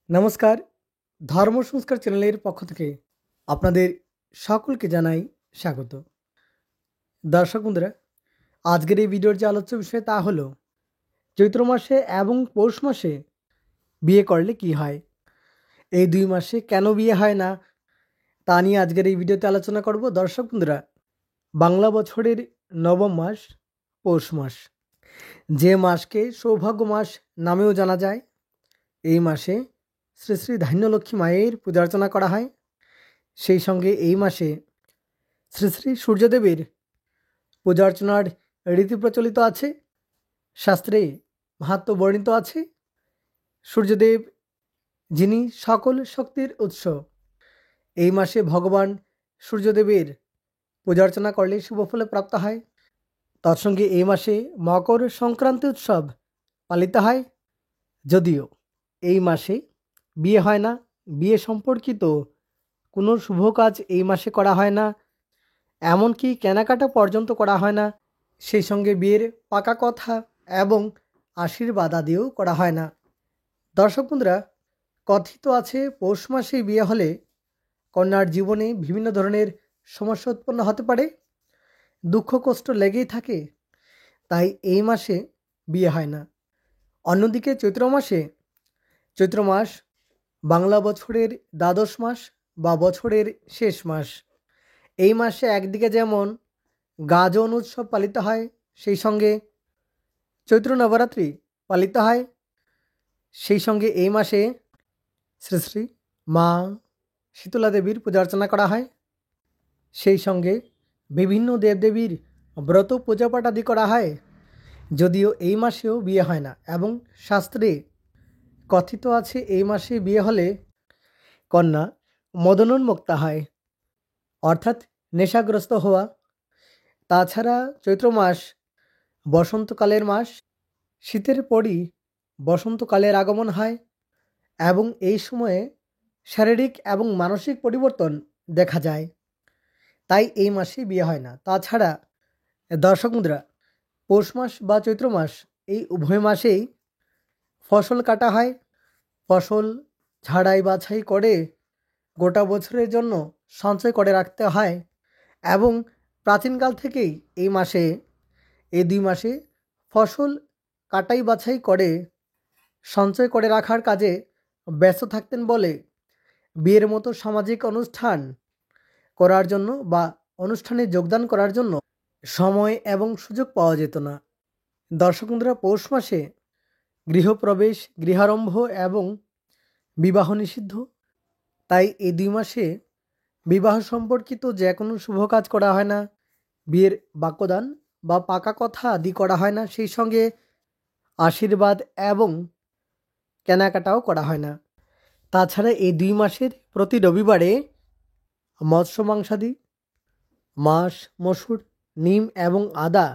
নমস্কার, ধর্ম সংস্কার চ্যানেলের পক্ষ থেকে আপনাদের সকলকে জানাই স্বাগত। দর্শক বন্ধুরা, আজকের এই ভিডিওর যে আলোচ্য বিষয় তা হলো চৈত্র মাসে এবং পৌষ মাসে বিয়ে করলে কি হয়, এই দুই মাসে কেন বিয়ে হয় না তা নিয়ে আজকের এই ভিডিওতে আলোচনা করব। দর্শক বন্ধুরা, বাংলা বছরের নবম মাস পৌষ মাস, যে মাসকে সৌভাগ্য মাস নামেও জানা যায়, এই মাসে শ্রী শ্রী ধান্যলক্ষ্মী মায়ের পূজা অর্চনা করা হয়। সেই সঙ্গে এই মাসে শ্রী শ্রী সূর্যদেবের পূজা অর্চনার রীতি প্রচলিত আছে, শাস্ত্রে মাহাত্ম্য বর্ণিত আছে। সূর্যদেব যিনি সকল শক্তির উৎস, এই মাসে ভগবান সূর্যদেবের পূজা অর্চনা করলে শুভফলে প্রাপ্ত হয়। তৎসঙ্গে এই মাসে মকর সংক্রান্তি উৎসব পালিত হয়। যদিও এই মাসে বিয়ে হয় না, বিয়ে সম্পর্কিত কোনো শুভ কাজ এই মাসে করা হয় না, এমনকি কেনাকাটা পর্যন্ত করা হয় না। সেই সঙ্গে বিয়ের পাকা কথা এবং আশীর্বাদ আদিও করা হয় না। দর্শক বন্ধুরা, কথিত আছে পৌষ মাসে বিয়ে হলে কন্যার জীবনে বিভিন্ন ধরনের সমস্যা উৎপন্ন হতে পারে, দুঃখ কষ্ট লেগেই থাকে, তাই এই মাসে বিয়ে হয় না। অন্যদিকে চৈত্র মাস বাংলা বছরের দ্বাদশ মাস বা বছরের শেষ মাস। এই মাসে একদিকে যেমন গাজন উৎসব পালিত হয়, সেই সঙ্গে চৈত্র নবরাত্রি পালিত হয়। সেই সঙ্গে এই মাসে শ্রী শ্রী মা শীতলা দেবীর পূজা অর্চনা করা হয়। সেই সঙ্গে বিভিন্ন দেবদেবীর ব্রত পূজাপাঠ আদি করা হয়। যদিও এই মাসেও বিয়ে হয় না এবং শাস্ত্রে কথিত আছে এই মাসে বিয়ে হলে কন্যা মদনোন্মুক্তা হয়, অর্থাৎ নেশাগ্রস্ত হওয়া। তাছাড়া চৈত্র মাস বসন্তকালের মাস, শীতের পরই বসন্তকালের আগমন হয় এবং এই সময়ে শারীরিক এবং মানসিক পরিবর্তন দেখা যায়, তাই এই মাসে বিয়ে হয় না। তাছাড়া দর্শক বন্ধুরা, পৌষ মাস বা চৈত্র মাস, এই উভয় মাসেই ফসল কাটা হয়। ফসল ঝাড়াই বাছাই করে গোটা বছরের জন্য সঞ্চয় করে রাখতে হয় এবং প্রাচীনকাল থেকেই এই দুই মাসে ফসল কাটাই বাছাই করে সঞ্চয় করে রাখার কাজে ব্যস্ত থাকতেন বলে বিয়ের মতো সামাজিক অনুষ্ঠান করার জন্য বা অনুষ্ঠানে যোগদান করার জন্য সময় এবং সুযোগ পাওয়া যেত না। দর্শক বন্ধুরা, পৌষ মাসে গৃহপ্রবেশ, গৃহারম্ভ এবং বিবাহ নিষিদ্ধ, তাই এই দুই মাসে বিবাহ সম্পর্কিত যে কোনো শুভ কাজ করা হয় না, বিয়ের বাক্যদান বা পাকা কথা আদি করা হয় না, সেই সঙ্গে আশীর্বাদ এবং কেনাকাটাও করা হয় না। তাছাড়া এই দুই মাসের প্রতি রবিবারে মৎস্য মাংসাদি, মাছ, মসুর, নিম এবং আদা,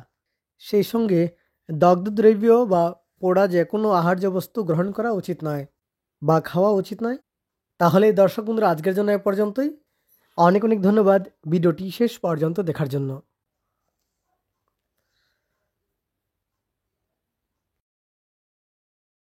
সেই সঙ্গে দগ্ধদ্রব্য বা পোড়া যে কোনো আহার্য বস্তু গ্রহণ করা উচিত নয় বা খাওয়া উচিত নয়। তাহলে দর্শক বন্ধুরা, আজকের জন্য এ পর্যন্তই। অনেক অনেক ধন্যবাদ ভিডিওটি শেষ পর্যন্ত দেখার জন্য।